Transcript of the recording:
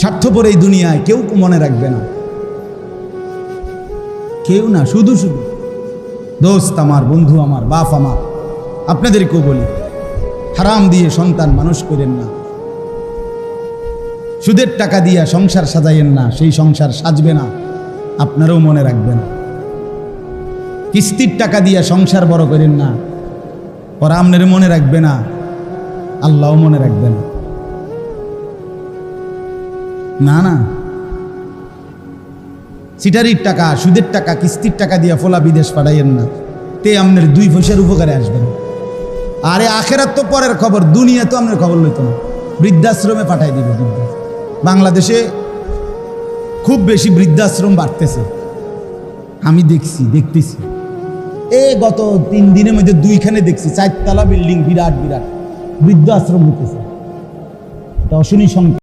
স্বার্থপর এই দুনিয়ায় কেউ মনে রাখবে না, কেউ না। শুধু শুধু দোস্ত আমার, বন্ধু আমার, বাপ আমার, আপনাদেরকেও বলি, হারাম দিয়ে সন্তান মানুষ করেন না। সুদের টাকা দিয়া সংসার সাজাইয়েন না, সেই সংসার সাজবে না, আপনারাও মনে রাখবেন। কিস্তির টাকা দিয়া সংসার বড় করেন না, ওরা আপনার মনে রাখবে না, আল্লাহও মনে রাখবে না। না না, সিটারির টাকা, সুদের টাকা, কিস্তির টাকা দিয়া ফোলা বিদেশ পাঠাইয়েন না, তে আপনার 2 পয়সার উপকারে আসবেন। আরে আখেরাত তো পরের খবর, দুনিয়া তো আপনার খবর লইত না, বৃদ্ধাশ্রমে পাঠাই দিবে। বাংলাদেশে খুব বেশি বৃদ্ধাশ্রম বাড়তেছে, আমি দেখতেছি। গত 3 দিনের মধ্যে 2খানে দেখছি, 4 তলা বিল্ডিং, বিরাট বিরাট বৃদ্ধাশ্রম হইতেছে। এটা অশনি সংখ্যা।